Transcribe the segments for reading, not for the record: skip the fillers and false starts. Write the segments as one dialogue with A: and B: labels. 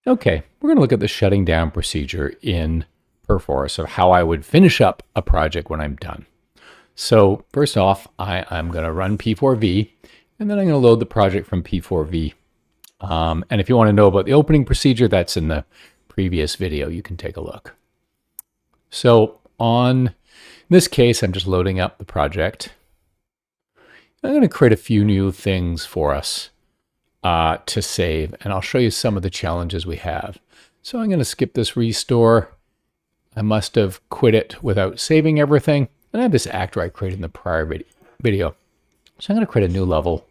A: Okay, we're going to look at the shutting down procedure in Perforce of how I would finish up a project when I'm done. So first off, I'm going to run P4V, and then I'm going to load the project from P4V. And if you want to know about the opening procedure, that's in the previous video. You can take a look. So in this case, I'm just loading up the project. I'm going to create a few new things for us to save, and I'll show you some of the challenges we have. So I'm going to skip this restore. I must have quit it without saving everything. And I have this actor I created in the prior video. So I'm going to create a new level.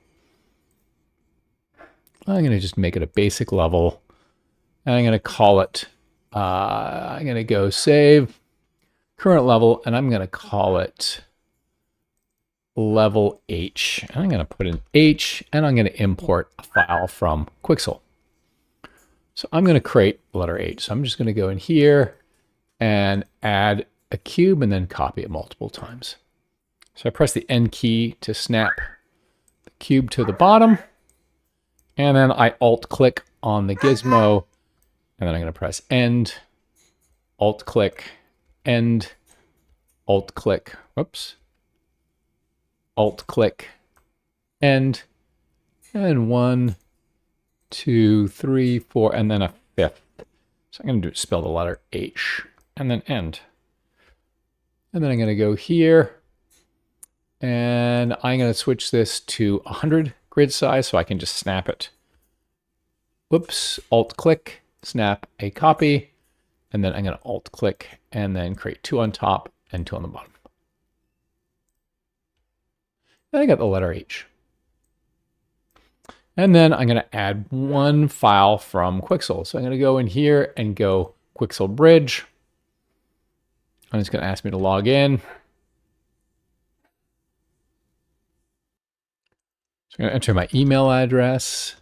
A: I'm going to just make it a basic level. And I'm going to call it, I'm going to go save current level, and I'm going to call it level H. And I'm going to put an H, and I'm going to import a file from Quixel. So I'm going to create letter H. So I'm just going to go in here and add a cube and then copy it multiple times. So I press the N key to snap the cube to the bottom, and then I alt-click on the gizmo, and then I'm going to press End, alt-click, End, alt-click, whoops, alt-click, End, and 1, 2, 3, 4, and then a fifth. So I'm going to spell the letter H, and then End. And then I'm going to go here, and I'm going to switch this to 100 grid size so I can just snap it. Whoops, alt-click, snap a copy, and then I'm going to alt-click and then create 2 on top and 2 on the bottom. And I got the letter H. And then I'm going to add one file from Quixel. So I'm going to go in here and go Quixel Bridge. And it's going to ask me to log in. So I'm going to enter my email address.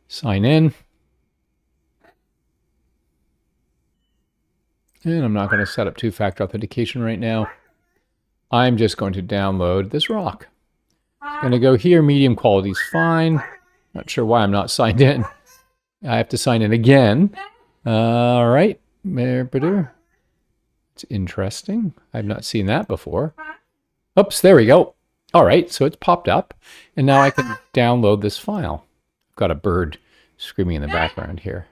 A: Sign in. And I'm not going to set up two-factor authentication right now. I'm just going to download this rock. I'm going to go here, medium quality is fine. Not sure why I'm not signed in. I have to sign in again. All right. It's interesting. I've not seen that before. Oops, there we go. All right, so it's popped up. And now I can download this file. I've got a bird screaming in the background here.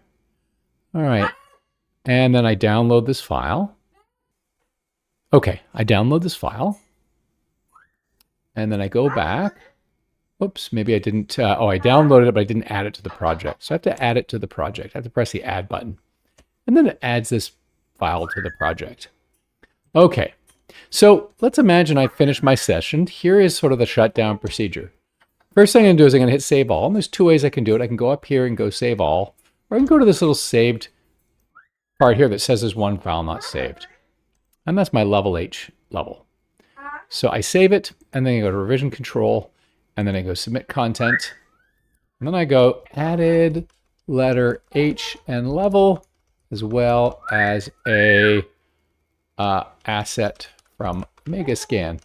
A: All right. And then I download this file. Okay, I download this file. And then I go back. Oops, maybe I didn't, I downloaded it, but I didn't add it to the project. So I have to add it to the project. I have to press the add button. And then it adds this file to the project. Okay, so let's imagine I finished my session. Here is sort of the shutdown procedure. First thing I'm going to do is I'm going to hit save all. And there's two ways I can do it. I can go up here and go save all, or I can go to this little saved part here that says there's one file not saved. And that's my level H level. So I save it, and then I go to revision control, and then I go submit content. And then I go added letter H and level, as well as a asset from Megascan.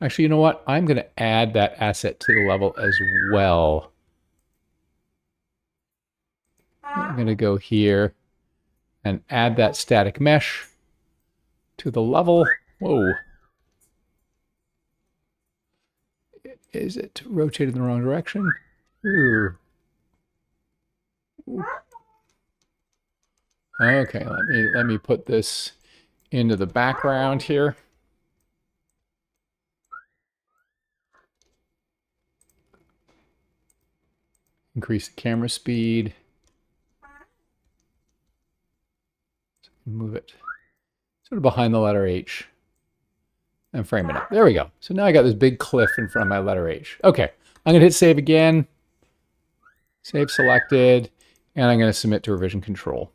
A: Actually, you know what? I'm going to add that asset to the level as well. I'm going to go here and add that static mesh to the level. Whoa. Is it rotated in the wrong direction? Ooh. Okay, let me put this into the background here. Increase the camera speed. Move it sort of behind the letter H and frame it up. There we go. So now I got this big cliff in front of my letter H. Okay, I'm going to hit save again. Save selected, and I'm going to submit to revision control.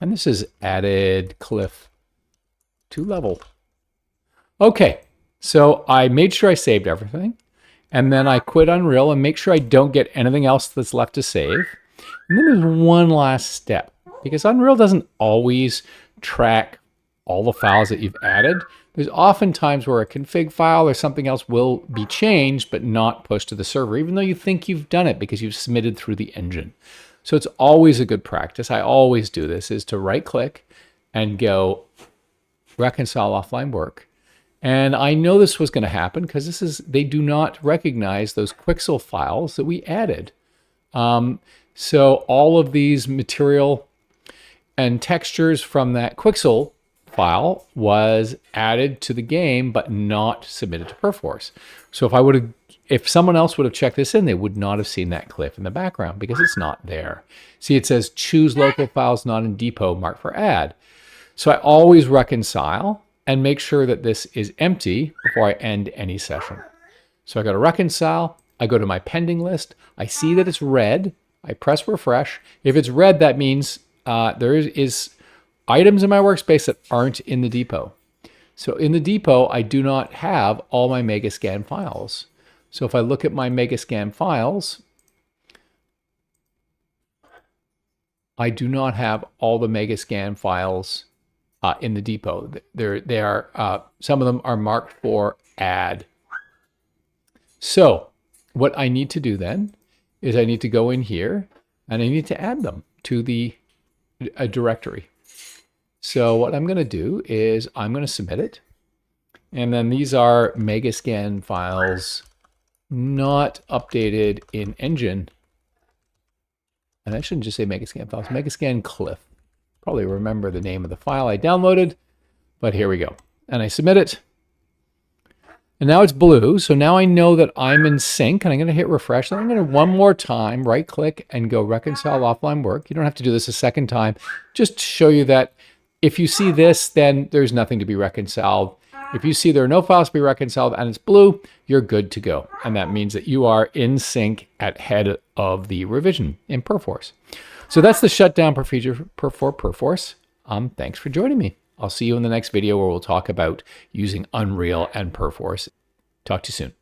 A: And this is added cliff to level. Okay, so I made sure I saved everything, and then I quit Unreal and make sure I don't get anything else that's left to save. And then there's one last step, because Unreal doesn't always track all the files that you've added. There's often times where a config file or something else will be changed but not pushed to the server, even though you think you've done it because you've submitted through the engine. So it's always a good practice. I always do this, is to right click and go reconcile offline work. And I know this was going to happen because they do not recognize those Quixel files that we added. So all of these material and textures from that Quixel file was added to the game, but not submitted to Perforce. So if someone else would have checked this in, they would not have seen that cliff in the background because it's not there. See, it says choose local files not in depot, marked for add. So I always reconcile and make sure that this is empty before I end any session. So I go to reconcile, I go to my pending list, I see that it's red, I press refresh. If it's red, that means there is items in my workspace that aren't in the depot. So in the depot, I do not have all my Megascan files. So if I look at my Megascan files, I do not have all the Megascan files in the depot. They are some of them are marked for add. So what I need to do then is I need to go in here and I need to add them to a directory. So what I'm going to do is I'm going to submit it. And then these are Megascan files not updated in engine. And I shouldn't just say Megascan files, Megascan Cliff. Probably remember the name of the file I downloaded, but here we go. And I submit it. And now it's blue, so now I know that I'm in sync, and I'm going to hit refresh. Then I'm going to one more time right-click and go reconcile offline work. You don't have to do this a second time, just to show you that if you see this, then there's nothing to be reconciled. If you see there are no files to be reconciled and it's blue, you're good to go. And that means that you are in sync at head of the revision in Perforce. So that's the shutdown procedure for Perforce. Thanks for joining me. I'll see you in the next video where we'll talk about using Unreal and Perforce. Talk to you soon.